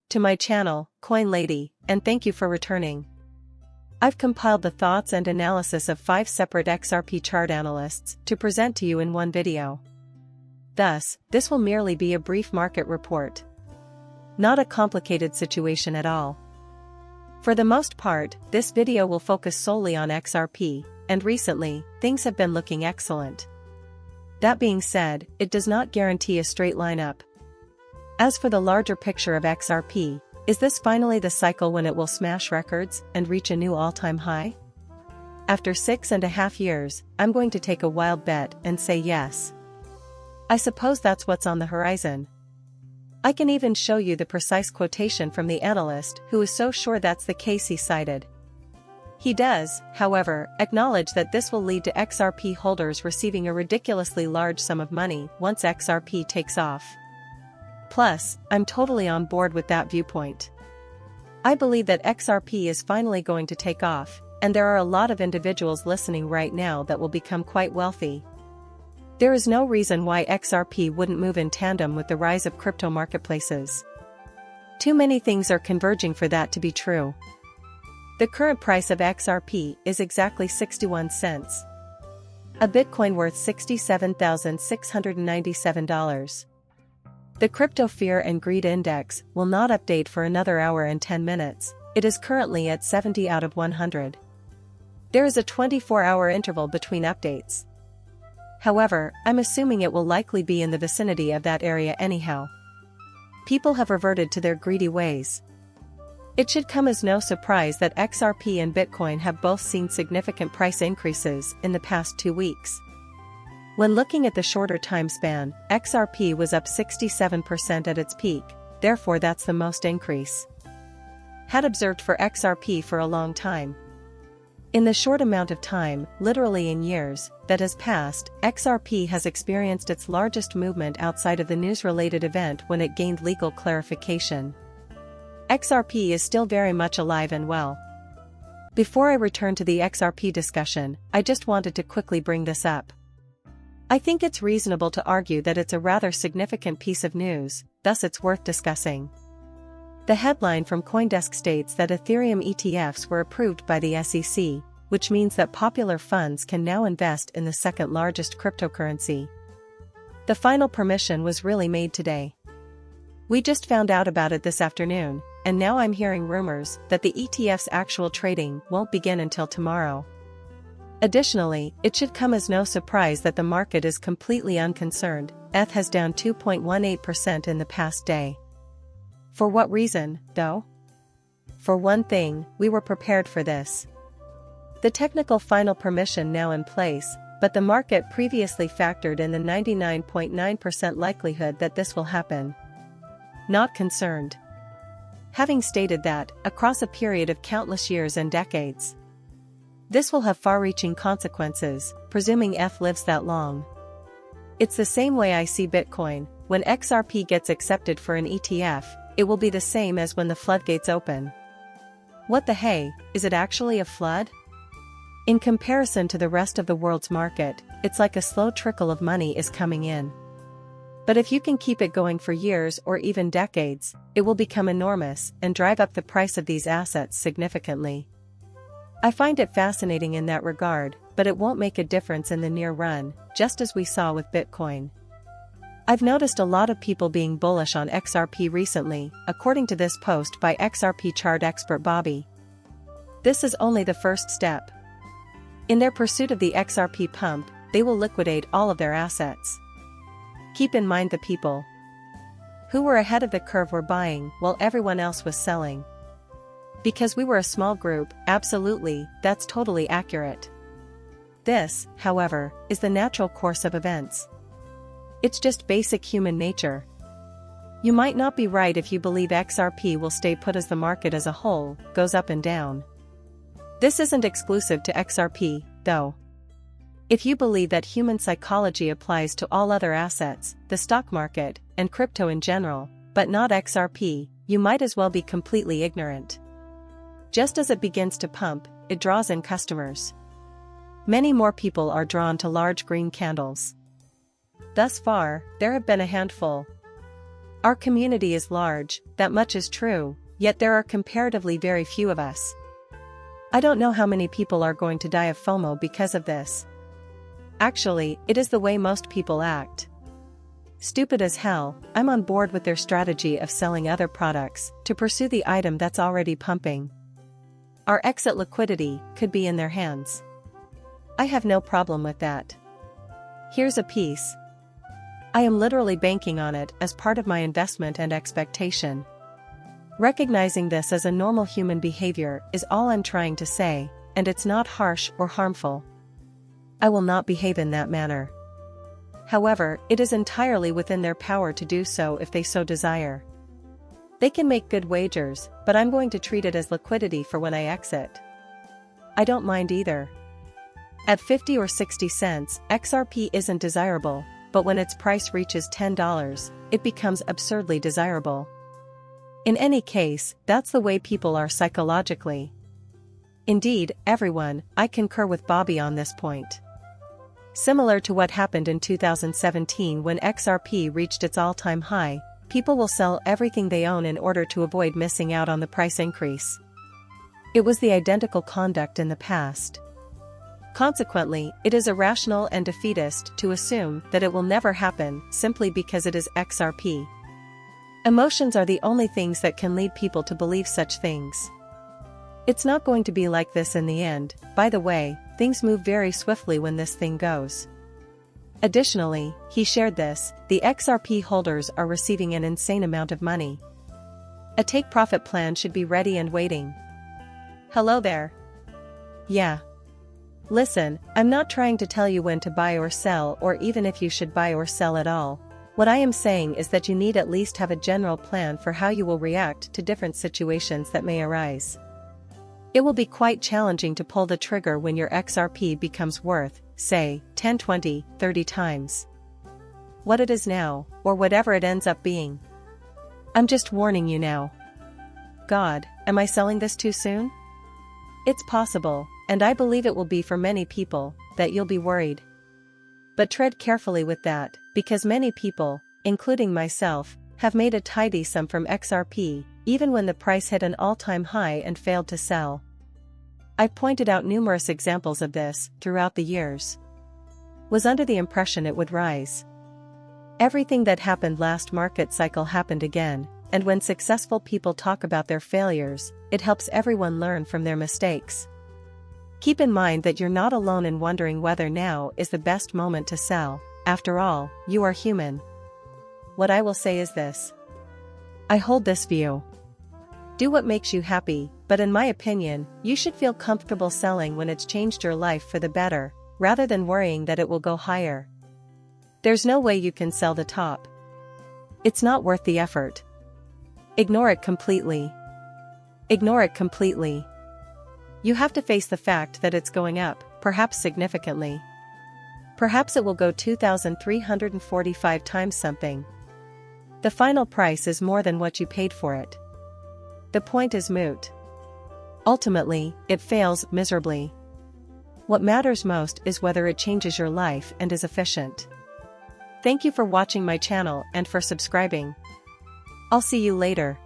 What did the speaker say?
to my channel, Coin Lady, and thank you for returning. I've compiled the thoughts and analysis of 5 separate XRP chart analysts to present to you in one video. Thus, this will merely be a brief market report. Not a complicated situation at all. For the most part, this video will focus solely on XRP, and recently, things have been looking excellent. That being said, it does not guarantee a straight line up. As for the larger picture of XRP, is this finally the cycle when it will smash records and reach a new all-time high? After 6.5 years, I'm going to take a wild bet and say yes. I suppose that's what's on the horizon. I can even show you the precise quotation from the analyst who is so sure that's the case he cited. He does, however, acknowledge that this will lead to XRP holders receiving a ridiculously large sum of money once XRP takes off. Plus, I'm totally on board with that viewpoint. I believe that XRP is finally going to take off, and there are a lot of individuals listening right now that will become quite wealthy. There is no reason why XRP wouldn't move in tandem with the rise of crypto marketplaces. Too many things are converging for that to be true. The current price of XRP is exactly 61 cents. A Bitcoin worth $67,697. The Crypto Fear and Greed Index will not update for another hour and 10 minutes, it is currently at 70 out of 100. There is a 24-hour interval between updates. However, I'm assuming it will likely be in the vicinity of that area anyhow. People have reverted to their greedy ways. It should come as no surprise that XRP and Bitcoin have both seen significant price increases in the past 2 weeks. When looking at the shorter time span, XRP was up 67% at its peak, therefore that's the most increase had observed for XRP for a long time. In the short amount of time, literally in years, that has passed, XRP has experienced its largest movement outside of the news-related event when it gained legal clarification. XRP is still very much alive and well. Before I return to the XRP discussion, I just wanted to quickly bring this up. I think it's reasonable to argue that it's a rather significant piece of news, thus it's worth discussing. The headline from CoinDesk states that Ethereum ETFs were approved by the SEC, which means that popular funds can now invest in the second largest cryptocurrency. The final permission was really made today. We just found out about it this afternoon, and now I'm hearing rumors that the ETF's actual trading won't begin until tomorrow. Additionally, it should come as no surprise that the market is completely unconcerned. ETH has down 2.18% in the past day. For what reason, though? For one thing, we were prepared for this. The technical final permission now in place, but the market previously factored in the 99.9% likelihood that this will happen. Not concerned. Having stated that, across a period of countless years and decades, this will have far-reaching consequences, presuming ETH lives that long. It's the same way I see Bitcoin. When XRP gets accepted for an ETF, it will be the same as when the floodgates open. What the hey, is it actually a flood? In comparison to the rest of the world's market, it's like a slow trickle of money is coming in. But if you can keep it going for years or even decades, it will become enormous and drive up the price of these assets significantly. I find it fascinating in that regard, but it won't make a difference in the near run, just as we saw with Bitcoin. I've noticed a lot of people being bullish on XRP recently, according to this post by XRP chart expert Bobby. This is only the first step. In their pursuit of the XRP pump, they will liquidate all of their assets. Keep in mind the people who were ahead of the curve were buying while everyone else was selling. Because we were a small group, absolutely, that's totally accurate. This, however, is the natural course of events. It's just basic human nature. You might not be right if you believe XRP will stay put as the market as a whole goes up and down. This isn't exclusive to XRP, though. If you believe that human psychology applies to all other assets, the stock market, and crypto in general, but not XRP, you might as well be completely ignorant. Just as it begins to pump, it draws in customers. Many more people are drawn to large green candles. Thus far, there have been a handful. Our community is large, that much is true, yet there are comparatively very few of us. I don't know how many people are going to die of FOMO because of this. Actually, it is the way most people act. Stupid as hell, I'm on board with their strategy of selling other products to pursue the item that's already pumping. Our exit liquidity could be in their hands. I have no problem with that. Here's a piece. I am literally banking on it as part of my investment and expectation. Recognizing this as a normal human behavior is all I'm trying to say, and it's not harsh or harmful. I will not behave in that manner. However, it is entirely within their power to do so if they so desire. They can make good wagers, but I'm going to treat it as liquidity for when I exit. I don't mind either. At 50 or 60 cents, XRP isn't desirable, but when its price reaches $10, it becomes absurdly desirable. In any case, that's the way people are psychologically. Indeed, everyone, I concur with Bobby on this point. Similar to what happened in 2017 when XRP reached its all-time high, people will sell everything they own in order to avoid missing out on the price increase. It was the identical conduct in the past. Consequently, it is irrational and defeatist to assume that it will never happen simply because it is XRP. Emotions are the only things that can lead people to believe such things. It's not going to be like this in the end. By the way, things move very swiftly when this thing goes. Additionally, he shared this, the XRP holders are receiving an insane amount of money. A take-profit plan should be ready and waiting. Hello there. Yeah. Listen, I'm not trying to tell you when to buy or sell or even if you should buy or sell at all. What I am saying is that you need at least have a general plan for how you will react to different situations that may arise. It will be quite challenging to pull the trigger when your XRP becomes worth, say, 10, 20, 30 times what it is now, or whatever it ends up being. I'm just warning you now. God, am I selling this too soon? It's possible, and I believe it will be for many people, that you'll be worried. But tread carefully with that, because many people, including myself, have made a tidy sum from XRP, even when the price hit an all-time high and failed to sell. I've pointed out numerous examples of this throughout the years. Was under the impression it would rise. Everything that happened last market cycle happened again, and when successful people talk about their failures, it helps everyone learn from their mistakes. Keep in mind that you're not alone in wondering whether now is the best moment to sell. After all, you are human. What I will say is this. I hold this view. Do what makes you happy, but in my opinion, you should feel comfortable selling when it's changed your life for the better, rather than worrying that it will go higher. There's no way you can sell the top. It's not worth the effort. Ignore it completely. Ignore it completely. You have to face the fact that it's going up, perhaps significantly. Perhaps it will go 2,345 times something. The final price is more than what you paid for it. The point is moot. Ultimately, it fails miserably. What matters most is whether it changes your life and is efficient. Thank you for watching my channel and for subscribing. I'll see you later.